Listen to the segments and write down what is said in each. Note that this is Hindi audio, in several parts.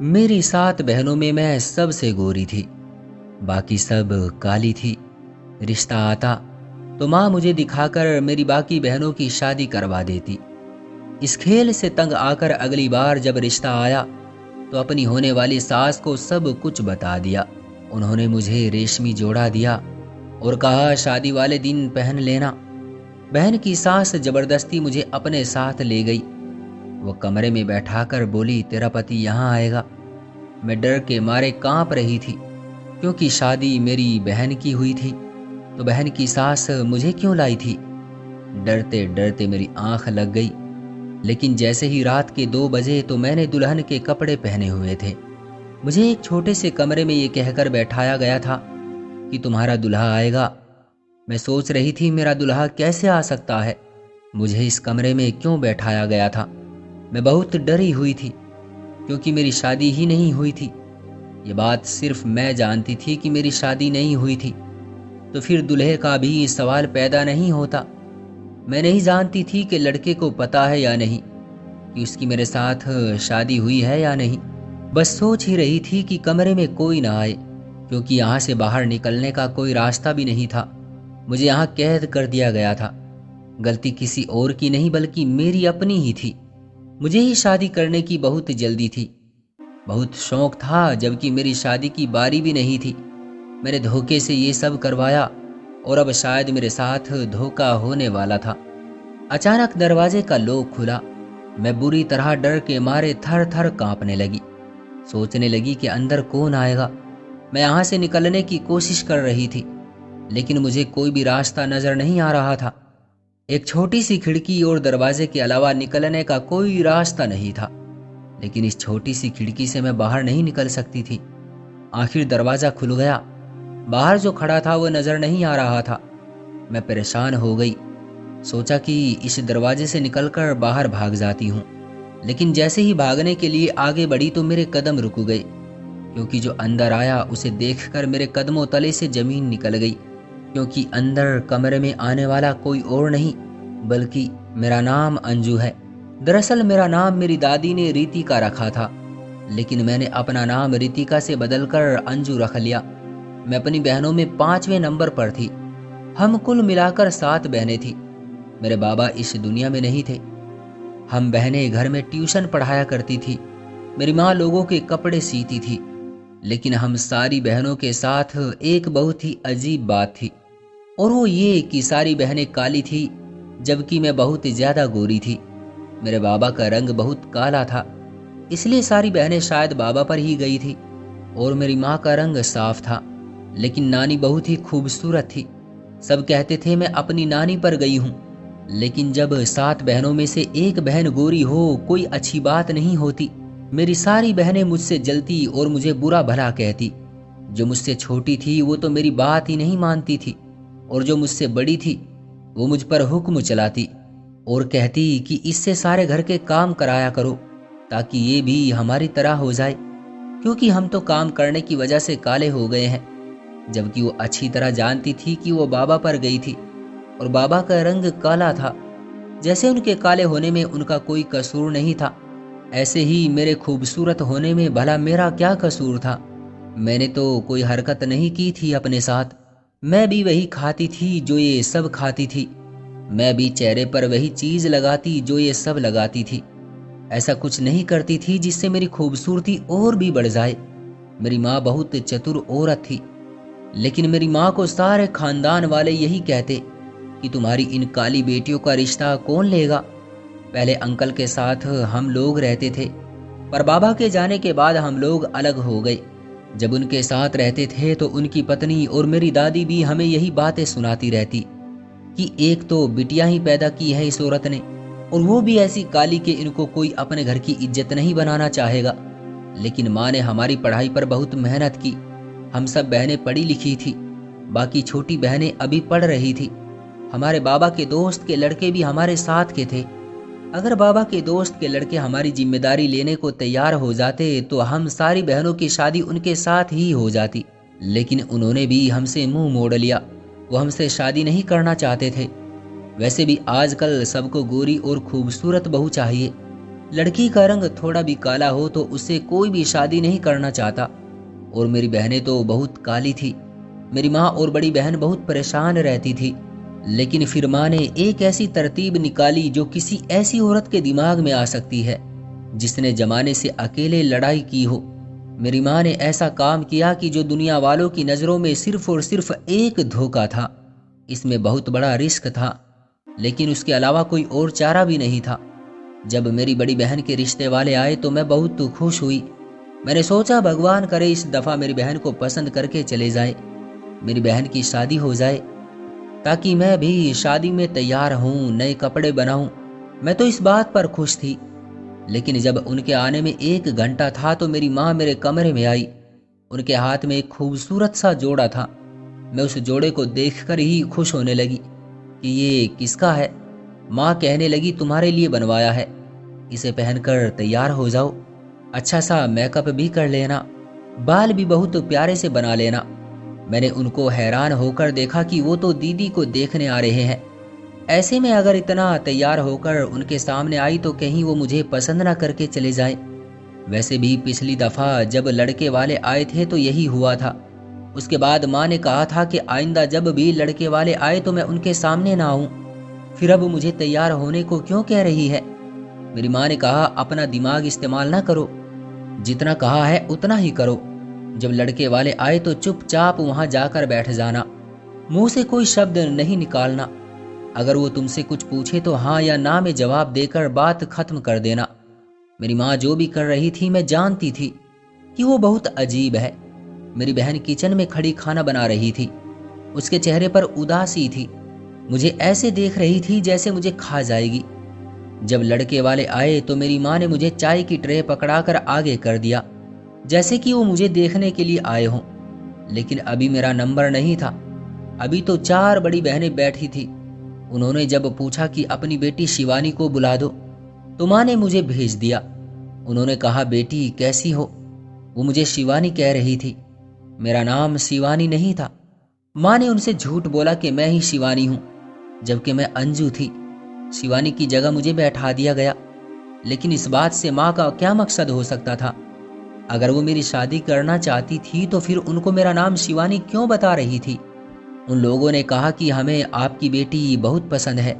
मेरी 7 बहनों में मैं सबसे गोरी थी, बाकी सब काली थी। रिश्ता आता तो माँ मुझे दिखाकर मेरी बाकी बहनों की शादी करवा देती। इस खेल से तंग आकर अगली बार जब रिश्ता आया तो अपनी होने वाली सास को सब कुछ बता दिया। उन्होंने मुझे रेशमी जोड़ा दिया और कहा शादी वाले दिन पहन लेना। बहन की सास जबरदस्ती मुझे अपने साथ ले गई। वो कमरे में बैठाकर बोली, तेरा पति यहाँ आएगा। मैं डर के मारे कांप रही थी, क्योंकि शादी मेरी बहन की हुई थी, तो बहन की सास मुझे क्यों लाई थी। डरते डरते मेरी आंख लग गई। लेकिन जैसे ही रात के 2 बजे तो मैंने दुल्हन के कपड़े पहने हुए थे। मुझे एक छोटे से कमरे में ये कहकर बैठाया गया था कि तुम्हारा दुल्हा आएगा। मैं सोच रही थी मेरा दुल्हा कैसे आ सकता है, मुझे इस कमरे में क्यों बैठाया गया था। मैं बहुत डरी हुई थी, क्योंकि मेरी शादी ही नहीं हुई थी। ये बात सिर्फ मैं जानती थी कि मेरी शादी नहीं हुई थी, तो फिर दूल्हे का भी सवाल पैदा नहीं होता। मैं नहीं जानती थी कि लड़के को पता है या नहीं कि उसकी मेरे साथ शादी हुई है या नहीं। बस सोच ही रही थी कि कमरे में कोई ना आए, क्योंकि यहाँ से बाहर निकलने का कोई रास्ता भी नहीं था। मुझे यहाँ कैद कर दिया गया था। गलती किसी और की नहीं बल्कि मेरी अपनी ही थी। मुझे ही शादी करने की बहुत जल्दी थी, बहुत शौक था, जबकि मेरी शादी की बारी भी नहीं थी। मैंने धोखे से ये सब करवाया और अब शायद मेरे साथ धोखा होने वाला था। अचानक दरवाजे का लॉक खुला। मैं बुरी तरह डर के मारे थर थर कांपने लगी। सोचने लगी कि अंदर कौन आएगा। मैं यहाँ से निकलने की कोशिश कर रही थी, लेकिन मुझे कोई भी रास्ता नजर नहीं आ रहा था। एक छोटी सी खिड़की और दरवाजे के अलावा निकलने का कोई रास्ता नहीं था, लेकिन इस छोटी सी खिड़की से मैं बाहर नहीं निकल सकती थी। आखिर दरवाजा खुल गया। बाहर जो खड़ा था वो नजर नहीं आ रहा था। मैं परेशान हो गई। सोचा कि इस दरवाजे से निकलकर बाहर भाग जाती हूँ, लेकिन जैसे ही भागने के लिए आगे बढ़ी तो मेरे कदम रुक गए, क्योंकि जो अंदर आया उसे देखकर मेरे कदमों तले से जमीन निकल गई। क्योंकि अंदर कमरे में आने वाला कोई और नहीं बल्कि मेरा नाम अंजू है। दरअसल मेरा नाम मेरी दादी ने रितिका रखा था, लेकिन मैंने अपना नाम रितिका से बदलकर अंजू रख लिया। मैं अपनी बहनों में 5वें नंबर पर थी। हम कुल मिलाकर 7 बहनें थी। मेरे बाबा इस दुनिया में नहीं थे। हम बहनें घर में ट्यूशन पढ़ाया करती थी। मेरी माँ लोगों के कपड़े सीती थी। लेकिन हम सारी बहनों के साथ एक बहुत ही अजीब बात थी, और वो ये कि सारी बहनें काली थी, जबकि मैं बहुत ज्यादा गोरी थी। मेरे बाबा का रंग बहुत काला था, इसलिए सारी बहनें शायद बाबा पर ही गई थी। और मेरी माँ का रंग साफ था, लेकिन नानी बहुत ही खूबसूरत थी। सब कहते थे मैं अपनी नानी पर गई हूँ। लेकिन जब 7 बहनों में से एक बहन गोरी हो कोई अच्छी बात नहीं होती। मेरी सारी बहनें मुझसे जलती और मुझे बुरा भला कहती। जो मुझसे छोटी थी वो तो मेरी बात ही नहीं मानती थी, और जो मुझसे बड़ी थी वो मुझ पर हुक्म चलाती और कहती कि इससे सारे घर के काम कराया करो, ताकि ये भी हमारी तरह हो जाए, क्योंकि हम तो काम करने की वजह से काले हो गए हैं। जबकि वो अच्छी तरह जानती थी कि वो बाबा पर गई थी, और बाबा का रंग काला था। जैसे उनके काले होने में उनका कोई कसूर नहीं था, ऐसे ही मेरे खूबसूरत होने में भला मेरा क्या कसूर था। मैंने तो कोई हरकत नहीं की थी अपने साथ। मैं भी वही खाती थी जो ये सब खाती थी। मैं भी चेहरे पर वही चीज लगाती जो ये सब लगाती थी। ऐसा कुछ नहीं करती थी जिससे मेरी खूबसूरती और भी बढ़ जाए। मेरी माँ बहुत चतुर औरत थी, लेकिन मेरी माँ को सारे खानदान वाले यही कहते कि तुम्हारी इन काली बेटियों का रिश्ता कौन लेगा। पहले अंकल के साथ हम लोग रहते थे, पर बाबा के जाने के बाद हम लोग अलग हो गए। जब उनके साथ रहते थे तो उनकी पत्नी और मेरी दादी भी हमें यही बातें सुनाती रहती कि एक तो बिटिया ही पैदा की है इस औरत ने, और वो भी ऐसी काली के इनको कोई अपने घर की इज्जत नहीं बनाना चाहेगा। लेकिन माँ ने हमारी पढ़ाई पर बहुत मेहनत की। हम सब बहनें पढ़ी लिखी थी, बाकी छोटी बहनें अभी पढ़ रही थी। हमारे बाबा के दोस्त के लड़के भी हमारे साथ के थे। अगर बाबा के दोस्त के लड़के हमारी जिम्मेदारी लेने को तैयार हो जाते तो हम सारी बहनों की शादी उनके साथ ही हो जाती, लेकिन उन्होंने भी हमसे मुंह मोड़ लिया। वो हमसे शादी नहीं करना चाहते थे। वैसे भी आजकल सबको गोरी और खूबसूरत बहू चाहिए। लड़की का रंग थोड़ा भी काला हो तो उससे कोई भी शादी नहीं करना चाहता, और मेरी बहनें तो बहुत काली थी। मेरी माँ और बड़ी बहन बहुत परेशान रहती थी, लेकिन फिर माँ ने एक ऐसी तरतीब निकाली जो किसी ऐसी औरत के दिमाग में आ सकती है जिसने जमाने से अकेले लड़ाई की हो। मेरी माँ ने ऐसा काम किया कि जो दुनिया वालों की नज़रों में सिर्फ और सिर्फ एक धोखा था। इसमें बहुत बड़ा रिस्क था, लेकिन उसके अलावा कोई और चारा भी नहीं था। जब मेरी बड़ी बहन के रिश्ते वाले आए तो मैं बहुत खुश हुई। मैंने सोचा भगवान करे इस दफ़ा मेरी बहन को पसंद करके चले जाए, मेरी बहन की शादी हो जाए, ताकि मैं भी शादी में तैयार हूँ, नए कपड़े बनाऊं। मैं तो इस बात पर खुश थी। लेकिन जब उनके आने में 1 घंटा था तो मेरी माँ मेरे कमरे में आई। उनके हाथ में एक खूबसूरत सा जोड़ा था। मैं उस जोड़े को देखकर ही खुश होने लगी कि ये किसका है। माँ कहने लगी, तुम्हारे लिए बनवाया है, इसे पहनकर तैयार हो जाओ, अच्छा सा मेकअप भी कर लेना, बाल भी बहुत प्यारे से बना लेना। मैंने उनको हैरान होकर देखा कि वो तो दीदी को देखने आ रहे हैं। ऐसे में अगर इतना तैयार होकर उनके सामने आई तो कहीं वो मुझे पसंद ना करके चले जाए। वैसे भी पिछली दफ़ा जब लड़के वाले आए थे तो यही हुआ था। उसके बाद माँ ने कहा था कि आइंदा जब भी लड़के वाले आए तो मैं उनके सामने ना आऊं। फिर अब मुझे तैयार होने को क्यों कह रही है? मेरी माँ ने कहा, अपना दिमाग इस्तेमाल ना करो, जितना कहा है उतना ही करो। जब लड़के वाले आए तो चुपचाप वहां जाकर बैठ जाना, मुंह से कोई शब्द नहीं निकालना। अगर वो तुमसे कुछ पूछे तो हाँ या ना में जवाब देकर बात खत्म कर देना। मेरी माँ जो भी कर रही थी मैं जानती थी कि वो बहुत अजीब है। मेरी बहन किचन में खड़ी खाना बना रही थी। उसके चेहरे पर उदासी थी। मुझे ऐसे देख रही थी जैसे मुझे खा जाएगी। जब लड़के वाले आए तो मेरी माँ ने मुझे चाय की ट्रे पकड़ाकर आगे कर दिया, जैसे कि वो मुझे देखने के लिए आए हों। लेकिन अभी मेरा नंबर नहीं था। अभी तो 4 बड़ी बहनें बैठी थी। उन्होंने जब पूछा कि अपनी बेटी शिवानी को बुला दो तो माँ ने मुझे भेज दिया। उन्होंने कहा, बेटी कैसी हो? वो मुझे शिवानी कह रही थी। मेरा नाम शिवानी नहीं था। माँ ने उनसे झूठ बोला कि मैं ही शिवानी हूँ, जबकि मैं अंजू थी। शिवानी की जगह मुझे बैठा दिया गया। लेकिन इस बात से माँ का क्या मकसद हो सकता था? अगर वो मेरी शादी करना चाहती थी तो फिर उनको मेरा नाम शिवानी क्यों बता रही थी? उन लोगों ने कहा कि हमें आपकी बेटी बहुत पसंद है।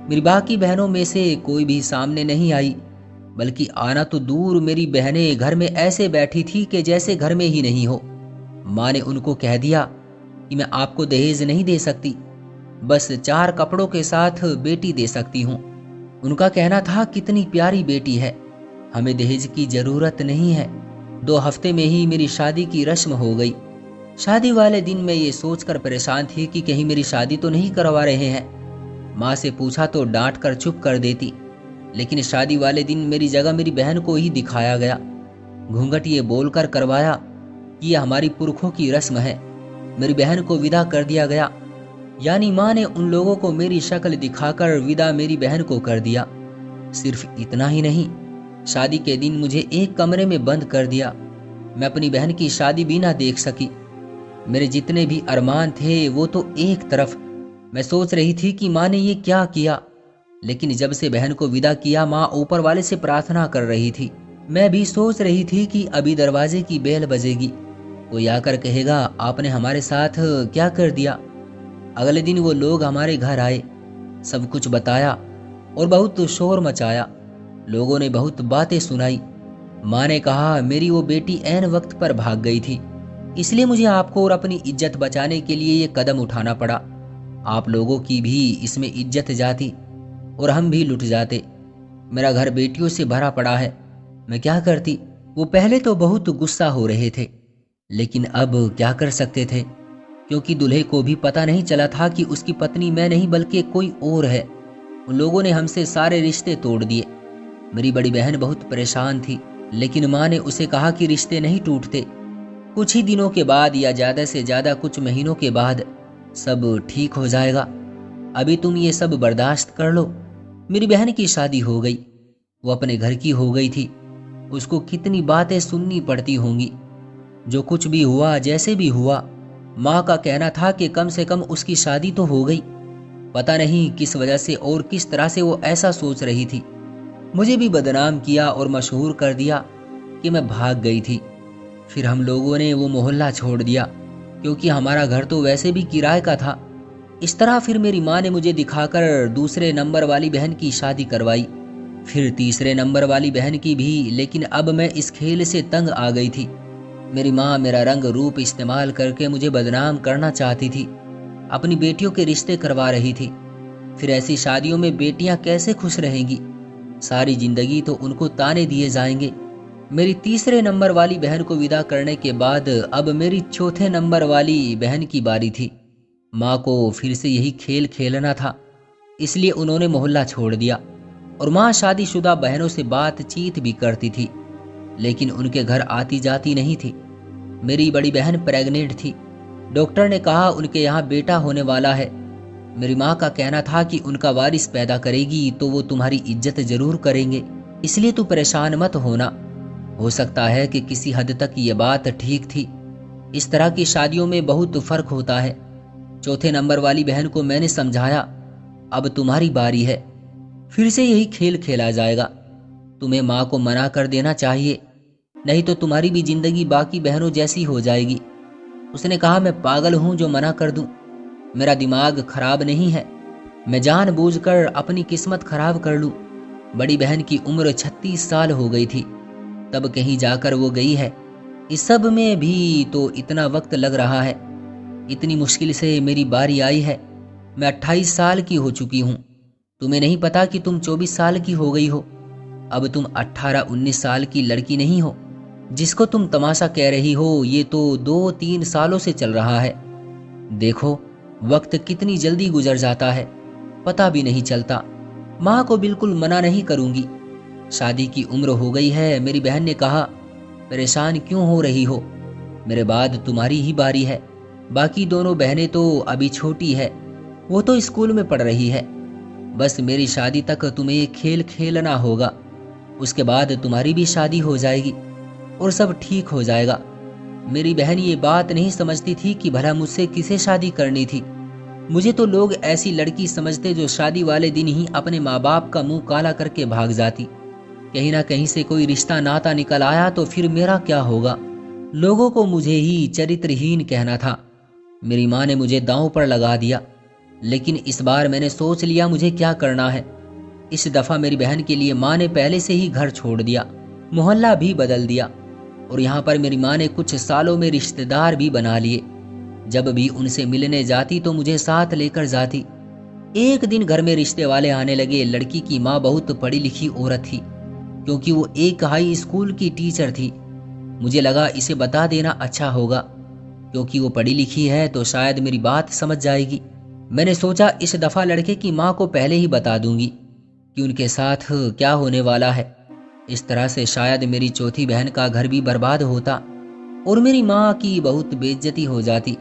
मेरी बाकी बहनों में से कोई भी सामने नहीं आई, बल्कि आना तो दूर मेरी बहनें घर में ऐसे बैठी थी कि जैसे घर में ही नहीं हो। माँ ने उनको कह दिया कि मैं आपको दहेज नहीं दे सकती, बस 4 कपड़ों के साथ बेटी दे सकती हूँ। उनका कहना था, कितनी प्यारी बेटी है, हमें दहेज की जरूरत नहीं है। 2 हफ्ते में ही मेरी शादी की रस्म हो गई। शादी वाले दिन मैं ये सोचकर परेशान थी कि कहीं मेरी शादी तो नहीं करवा रहे हैं। माँ से पूछा तो डांट कर चुप कर देती, लेकिन शादी वाले दिन मेरी जगह मेरी बहन को ही दिखाया गया। घूंघट ये बोलकर करवाया कि यह हमारी पुरखों की रस्म है। मेरी बहन को विदा कर दिया गया, यानी माँ ने उन लोगों को मेरी शक्ल दिखाकर विदा मेरी बहन को कर दिया। सिर्फ इतना ही नहीं, शादी के दिन मुझे एक कमरे में बंद कर दिया। मैं अपनी बहन की शादी भी ना देख सकी। मेरे जितने भी अरमान थे वो तो एक तरफ। मैं सोच रही थी कि माँ ने ये क्या किया, लेकिन जब से बहन को विदा किया माँ ऊपर वाले से प्रार्थना कर रही थी। मैं भी सोच रही थी कि अभी दरवाजे की बेल बजेगी, कोई आकर कहेगा आपने हमारे साथ क्या कर दिया। अगले दिन वो लोग हमारे घर आए, सब कुछ बताया और बहुत शोर मचाया। लोगों ने बहुत बातें सुनाई। माँ ने कहा, मेरी वो बेटी ऐन वक्त पर भाग गई थी, इसलिए मुझे आपको और अपनी इज्जत बचाने के लिए ये कदम उठाना पड़ा। आप लोगों की भी इसमें इज्जत जाती और हम भी लुट जाते। मेरा घर बेटियों से भरा पड़ा है, मैं क्या करती। वो पहले तो बहुत गुस्सा हो रहे थे, लेकिन अब क्या कर सकते थे, क्योंकि दूल्हे को भी पता नहीं चला था कि उसकी पत्नी मैं नहीं बल्कि कोई और है। उन लोगों ने हमसे सारे रिश्ते तोड़ दिए। मेरी बड़ी बहन बहुत परेशान थी, लेकिन माँ ने उसे कहा कि रिश्ते नहीं टूटते, कुछ ही दिनों के बाद या ज़्यादा से ज़्यादा कुछ महीनों के बाद सब ठीक हो जाएगा। अभी तुम ये सब बर्दाश्त कर लो। मेरी बहन की शादी हो गई, वो अपने घर की हो गई थी। उसको कितनी बातें सुननी पड़ती होंगी। जो कुछ भी हुआ, जैसे भी हुआ, माँ का कहना था कि कम से कम उसकी शादी तो हो गई। पता नहीं किस वजह से और किस तरह से वो ऐसा सोच रही थी। मुझे भी बदनाम किया और मशहूर कर दिया कि मैं भाग गई थी। फिर हम लोगों ने वो मोहल्ला छोड़ दिया क्योंकि हमारा घर तो वैसे भी किराए का था। इस तरह फिर मेरी माँ ने मुझे दिखाकर दूसरे नंबर वाली बहन की शादी करवाई, फिर तीसरे नंबर वाली बहन की भी। लेकिन अब मैं इस खेल से तंग आ गई थी। मेरी माँ मेरा रंग रूप इस्तेमाल करके मुझे बदनाम करना चाहती थी, अपनी बेटियों के रिश्ते करवा रही थी। फिर ऐसी शादियों में बेटियां कैसे खुश रहेंगी? सारी जिंदगी तो उनको ताने दिए जाएंगे। मेरी तीसरे नंबर वाली बहन को विदा करने के बाद अब मेरी चौथे नंबर वाली बहन की बारी थी। माँ को फिर से यही खेल खेलना था, इसलिए उन्होंने मोहल्ला छोड़ दिया। और माँ शादीशुदा बहनों से बातचीत भी करती थी, लेकिन उनके घर आती जाती नहीं थी। मेरी बड़ी बहन प्रेग्नेंट थी। डॉक्टर ने कहा उनके यहाँ बेटा होने वाला है। मेरी माँ का कहना था कि उनका वारिस पैदा करेगी तो वो तुम्हारी इज्जत जरूर करेंगे, इसलिए तू परेशान मत होना। हो सकता है कि किसी हद तक ये बात ठीक थी। इस तरह की शादियों में बहुत फर्क होता है। चौथे नंबर वाली बहन को मैंने समझाया, अब तुम्हारी बारी है, फिर से यही खेल खेला जाएगा। तुम्हें माँ को मना कर देना चाहिए, नहीं तो तुम्हारी भी जिंदगी बाकी बहनों जैसी हो जाएगी। उसने कहा, मैं पागल हूं जो मना कर दूं। मेरा दिमाग खराब नहीं है, मैं जानबूझकर अपनी किस्मत खराब कर लूं। बड़ी बहन की उम्र 36 साल हो गई थी, तब कहीं जाकर वो गई है। इस सब में भी तो इतना वक्त लग रहा है। इतनी मुश्किल से मेरी बारी आई है। मैं 28 साल की हो चुकी हूँ। तुम्हें नहीं पता कि तुम 24 साल की हो गई हो। अब तुम 18-19 साल की लड़की नहीं हो। जिसको तुम तमाशा कह रही हो, ये तो 2-3 सालों से चल रहा है। देखो वक्त कितनी जल्दी गुजर जाता है, पता भी नहीं चलता। माँ को बिल्कुल मना नहीं करूंगी। शादी की उम्र हो गई है। मेरी बहन ने कहा, परेशान क्यों हो रही हो? मेरे बाद तुम्हारी ही बारी है। बाकी दोनों बहनें तो अभी छोटी है, वो तो स्कूल में पढ़ रही है। बस मेरी शादी तक तुम्हें ये खेल खेलना होगा। उसके बाद तुम्हारी भी शादी हो जाएगी और सब ठीक हो जाएगा। मेरी बहन ये बात नहीं समझती थी कि भला मुझसे किसे शादी करनी थी। मुझे तो लोग ऐसी लड़की समझते जो शादी वाले दिन ही अपने माँ बाप का मुंह काला करके भाग जाती। कहीं ना कहीं से कोई रिश्ता नाता निकल आया तो फिर मेरा क्या होगा? लोगों को मुझे ही चरित्रहीन कहना था। मेरी माँ ने मुझे दांव पर लगा दिया, लेकिन इस बार मैंने सोच लिया मुझे क्या करना है। इस दफा मेरी बहन के लिए माँ ने पहले से ही घर छोड़ दिया, मोहल्ला भी बदल दिया, और यहाँ पर मेरी माँ ने कुछ सालों में रिश्तेदार भी बना लिए। जब भी उनसे मिलने जाती तो मुझे साथ लेकर जाती। एक दिन घर में रिश्ते वाले आने लगे। लड़की की माँ बहुत पढ़ी लिखी औरत थी, क्योंकि वो एक हाई स्कूल की टीचर थी। मुझे लगा इसे बता देना अच्छा होगा, क्योंकि वो पढ़ी लिखी है तो शायद मेरी बात समझ जाएगी। मैंने सोचा इस दफा लड़के की माँ को पहले ही बता दूंगी कि उनके साथ क्या होने वाला है। इस तरह से शायद मेरी चौथी बहन का घर भी बर्बाद होता और मेरी माँ की बहुत बेइज्जती हो जाती।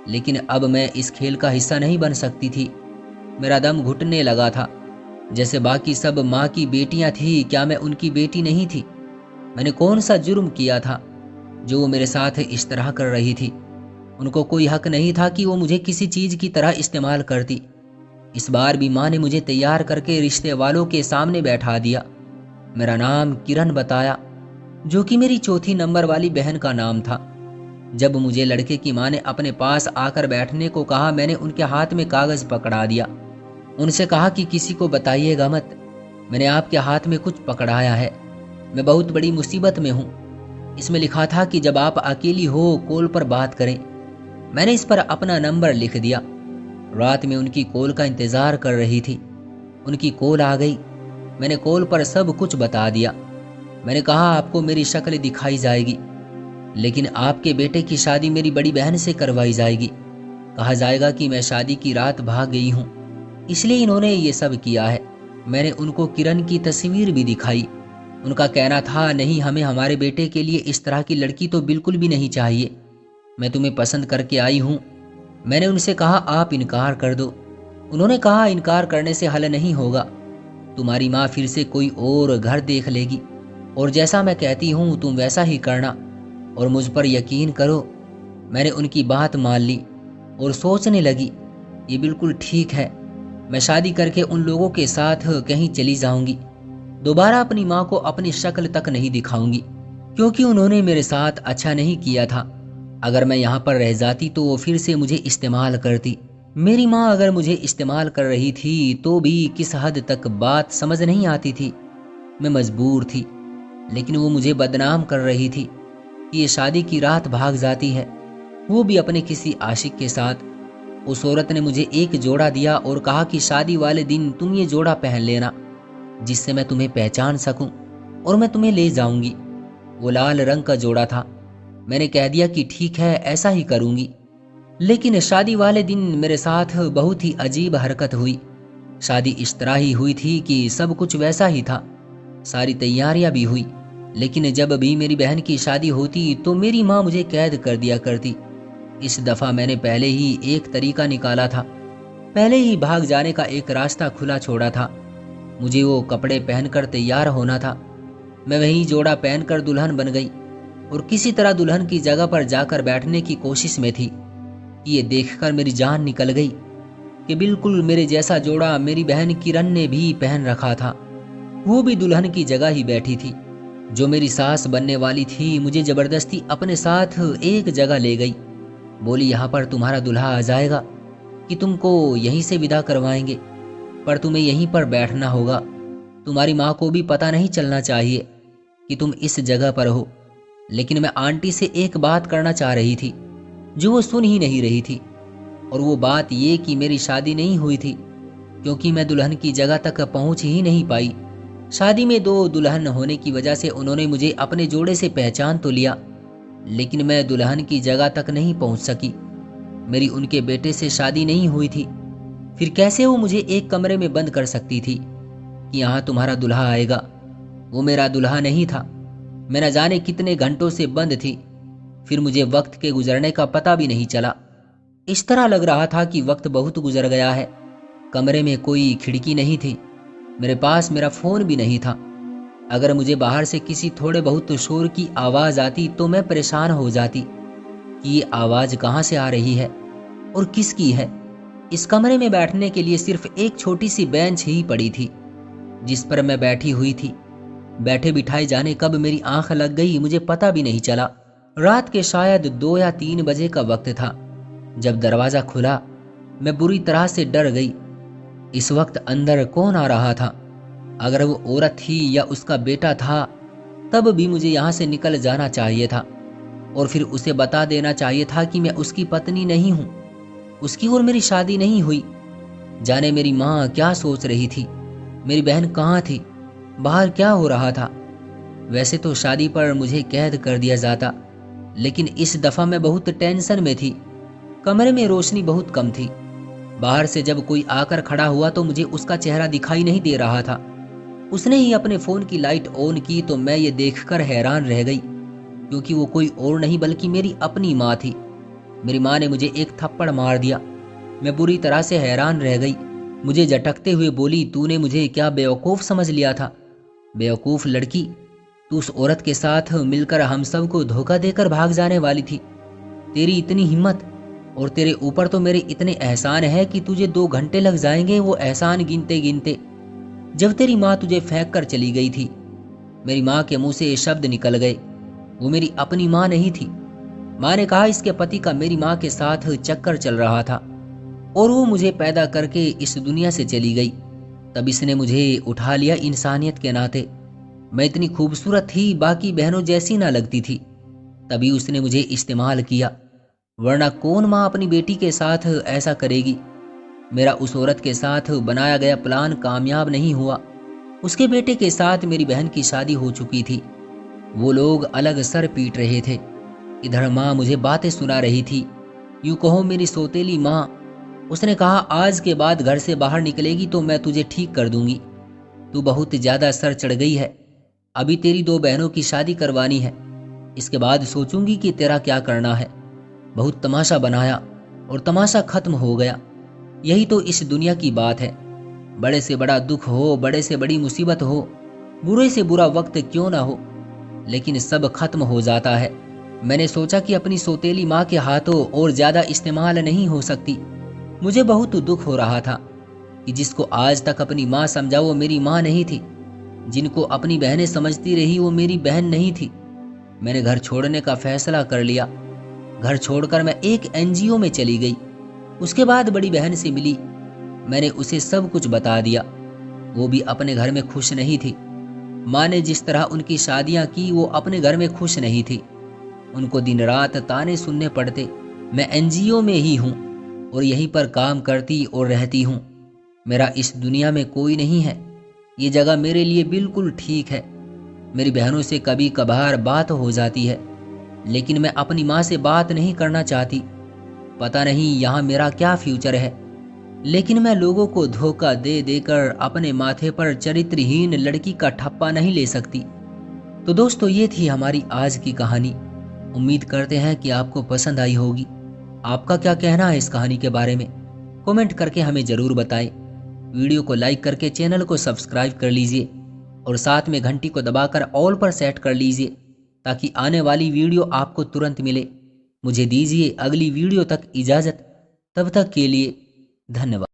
लेकिन अब मैं इस खेल का हिस्सा नहीं बन सकती थी। मेरा दम घुटने लगा था। जैसे बाकी सब माँ की बेटियां थी, क्या मैं उनकी बेटी नहीं थी? मैंने कौन सा जुर्म किया था जो वो मेरे साथ इस तरह कर रही थी? उनको कोई हक नहीं था कि वो मुझे किसी चीज की तरह इस्तेमाल करती। इस बार भी माँ ने मुझे तैयार करके रिश्ते वालों के सामने बैठा दिया। मेरा नाम किरण बताया, जो कि मेरी चौथी नंबर वाली बहन का नाम था। जब मुझे लड़के की माँ ने अपने पास आकर बैठने को कहा, मैंने उनके हाथ में कागज पकड़ा दिया। उनसे कहा कि किसी को बताइएगा मत, मैंने आपके हाथ में कुछ पकड़ाया है। मैं बहुत बड़ी मुसीबत में हूँ। इसमें लिखा था कि जब आप अकेली हो कॉल पर बात करें। मैंने इस पर अपना नंबर लिख दिया। रात में उनकी कॉल का इंतजार कर रही थी। उनकी कॉल आ गई। मैंने कॉल पर सब कुछ बता दिया। मैंने कहा, आपको मेरी शक्ल दिखाई जाएगी, लेकिन आपके बेटे की शादी मेरी बड़ी बहन से करवाई जाएगी। कहा जाएगा कि मैं शादी की रात भाग गई हूँ, इसलिए इन्होंने ये सब किया है। मैंने उनको किरण की तस्वीर भी दिखाई। उनका कहना था, नहीं, हमें हमारे बेटे के लिए इस तरह की लड़की तो बिल्कुल भी नहीं चाहिए। मैं तुम्हें पसंद करके आई हूँ। मैंने उनसे कहा, आप इनकार कर दो। उन्होंने कहा, इनकार करने से हल नहीं होगा। तुम्हारी माँ फिर से कोई और घर देख लेगी, और जैसा मैं कहती हूँ तुम वैसा ही करना, और मुझ पर यकीन करो। मैंने उनकी बात मान ली और सोचने लगी, ये बिल्कुल ठीक है। मैं शादी करके उन लोगों के साथ कहीं चली जाऊंगी। दोबारा अपनी माँ को अपनी शक्ल तक नहीं दिखाऊंगी, क्योंकि उन्होंने मेरे साथ अच्छा नहीं किया था। अगर मैं यहाँ पर रह जाती तो वो फिर से मुझे इस्तेमाल करती। मेरी माँ अगर मुझे इस्तेमाल कर रही थी तो भी किस हद तक बात समझ नहीं आती थी। मैं मजबूर थी, लेकिन वो मुझे बदनाम कर रही थी कि ये शादी की रात भाग जाती है, वो भी अपने किसी आशिक के साथ। उस औरत ने मुझे एक जोड़ा दिया और कहा कि शादी वाले दिन तुम ये जोड़ा पहन लेना, जिससे मैं तुम्हें पहचान सकूं और मैं तुम्हें ले जाऊंगी। वो लाल रंग का जोड़ा था। मैंने कह दिया कि ठीक है, ऐसा ही करूंगी। लेकिन शादी वाले दिन मेरे साथ बहुत ही अजीब हरकत हुई। शादी इस तरह ही हुई थी कि सब कुछ वैसा ही था, सारी तैयारियां भी हुई, लेकिन जब भी मेरी बहन की शादी होती तो मेरी माँ मुझे कैद कर दिया करती। इस दफा मैंने पहले ही एक तरीका निकाला था, पहले ही भाग जाने का एक रास्ता खुला छोड़ा था। मुझे वो कपड़े पहनकर तैयार होना था। मैं वही जोड़ा पहनकर दुल्हन बन गई और किसी तरह दुल्हन की जगह पर जाकर बैठने की कोशिश में थी कि ये देखकर मेरी जान निकल गई कि बिल्कुल मेरे जैसा जोड़ा मेरी बहन किरण ने भी पहन रखा था। वो भी दुल्हन की जगह ही बैठी थी। जो मेरी सास बनने वाली थी मुझे जबरदस्ती अपने साथ एक जगह ले गई। बोली, यहाँ पर तुम्हारा दूल्हा आ जाएगा कि तुमको यहीं से विदा करवाएंगे, पर तुम्हें यहीं पर बैठना होगा। तुम्हारी माँ को भी पता नहीं चलना चाहिए कि तुम इस जगह पर हो। लेकिन मैं आंटी से एक बात करना चाह रही थी जो वो सुन ही नहीं रही थी, और वो बात ये कि मेरी शादी नहीं हुई थी, क्योंकि मैं दुल्हन की जगह तक पहुंच ही नहीं पाई। शादी में दो दुल्हन होने की वजह से उन्होंने मुझे अपने जोड़े से पहचान तो लिया, लेकिन मैं दुल्हन की जगह तक नहीं पहुंच सकी। मेरी उनके बेटे से शादी नहीं हुई थी, फिर कैसे वो मुझे एक कमरे में बंद कर सकती थी कि यहाँ तुम्हारा दुल्हा आएगा। वो मेरा दुल्हा नहीं था। मैं न जाने कितने घंटों से बंद थी, फिर मुझे वक्त के गुजरने का पता भी नहीं चला। इस तरह लग रहा था कि वक्त बहुत गुजर गया है। कमरे में कोई खिड़की नहीं थी, मेरे पास मेरा फोन भी नहीं था। अगर मुझे बाहर से किसी थोड़े बहुत शोर की आवाज आती तो मैं परेशान हो जाती कि ये आवाज कहाँ से आ रही है और किसकी है। इस कमरे में बैठने के लिए सिर्फ एक छोटी सी बेंच ही पड़ी थी जिस पर मैं बैठी हुई थी। बैठे बिठाए जाने कब मेरी आंख लग गई मुझे पता भी नहीं चला। रात के शायद 2 या 3 बजे का वक्त था। जब दरवाजा खुला मैं बुरी तरह से डर गई। इस वक्त अंदर कौन आ रहा था? अगर वो औरत थी या उसका बेटा था, तब भी मुझे यहाँ से निकल जाना चाहिए था और फिर उसे बता देना चाहिए था कि मैं उसकी पत्नी नहीं हूँ, उसकी और मेरी शादी नहीं हुई। जाने मेरी माँ क्या सोच रही थी, मेरी बहन कहाँ थी, बाहर क्या हो रहा था। वैसे तो शादी पर मुझे कैद कर दिया जाता, लेकिन इस दफा मैं बहुत टेंशन में थी। कमरे में रोशनी बहुत कम थी। बाहर से जब कोई आकर खड़ा हुआ तो मुझे उसका चेहरा दिखाई नहीं दे रहा था। उसने ही अपने फोन की लाइट ऑन की तो मैं ये देखकर हैरान रह गई, क्योंकि वो कोई और नहीं बल्कि मेरी अपनी माँ थी। मेरी माँ ने मुझे एक थप्पड़ मार दिया। मैं बुरी तरह से हैरान रह गई। मुझे झटकते हुए बोली, तूने मुझे क्या बेवकूफ़ समझ लिया था? बेवकूफ़ लड़की, तू उस औरत के साथ मिलकर हम सब को धोखा देकर भाग जाने वाली थी। तेरी इतनी हिम्मत, और तेरे ऊपर तो मेरे इतने एहसान है कि तुझे 2 घंटे लग जाएंगे वो एहसान गिनते गिनते। जब तेरी माँ तुझे फेंक कर चली गई थी, मेरी माँ के मुंह से ये शब्द निकल गए। वो मेरी अपनी माँ नहीं थी। माँ ने कहा इसके पति का मेरी माँ के साथ चक्कर चल रहा था और वो मुझे पैदा करके इस दुनिया से चली गई। तब इसने मुझे उठा लिया इंसानियत के नाते। मैं इतनी खूबसूरत थी, बाकी बहनों जैसी ना लगती थी, तभी उसने मुझे इस्तेमाल किया, वरना कौन माँ अपनी बेटी के साथ ऐसा करेगी। मेरा उस औरत के साथ बनाया गया प्लान कामयाब नहीं हुआ। उसके बेटे के साथ मेरी बहन की शादी हो चुकी थी। वो लोग अलग सर पीट रहे थे। इधर माँ मुझे बातें सुना रही थी, यूं कहो मेरी सौतेली माँ। उसने कहा, आज के बाद घर से बाहर निकलेगी तो मैं तुझे ठीक कर दूंगी। तू बहुत ज्यादा सर चढ़ गई है। अभी तेरी 2 बहनों की शादी करवानी है, इसके बाद सोचूंगी कि तेरा क्या करना है। बहुत तमाशा बनाया और तमाशा खत्म हो गया। यही तो इस दुनिया की बात है। बड़े से बड़ा दुख हो, बड़े से बड़ी मुसीबत हो, बुरे से बुरा वक्त क्यों ना हो, लेकिन सब खत्म हो जाता है। मैंने सोचा कि अपनी सौतेली माँ के हाथों और ज्यादा इस्तेमाल नहीं हो सकती। मुझे बहुत दुख हो रहा था कि जिसको आज तक अपनी माँ समझा वो मेरी माँ नहीं थी। जिनको अपनी बहनें समझती रही वो मेरी बहन नहीं थी। मैंने घर छोड़ने का फैसला कर लिया। घर छोड़कर मैं एक एनजीओ में चली गई। उसके बाद बड़ी बहन से मिली। मैंने उसे सब कुछ बता दिया। वो भी अपने घर में खुश नहीं थी। माँ ने जिस तरह उनकी शादियां की वो अपने घर में खुश नहीं थी। उनको दिन रात ताने सुनने पड़ते। मैं एनजीओ में ही हूँ और यहीं पर काम करती और रहती हूँ। मेरा इस दुनिया में कोई नहीं है। ये जगह मेरे लिए बिल्कुल ठीक है। मेरी बहनों से कभी कभार बात हो जाती है, लेकिन मैं अपनी माँ से बात नहीं करना चाहती। पता नहीं यहाँ मेरा क्या फ्यूचर है, लेकिन मैं लोगों को धोखा दे देकर अपने माथे पर चरित्रहीन लड़की का ठप्पा नहीं ले सकती। तो दोस्तों, ये थी हमारी आज की कहानी। उम्मीद करते हैं कि आपको पसंद आई होगी। आपका क्या कहना है इस कहानी के बारे में? कमेंट करके हमें ज़रूर बताएं। वीडियो को लाइक करके चैनल को सब्सक्राइब कर लीजिए और साथ में घंटी को दबाकर ऑल पर सेट कर लीजिए ताकि आने वाली वीडियो आपको तुरंत मिले। मुझे दीजिए अगली वीडियो तक इजाज़त। तब तक के लिए धन्यवाद।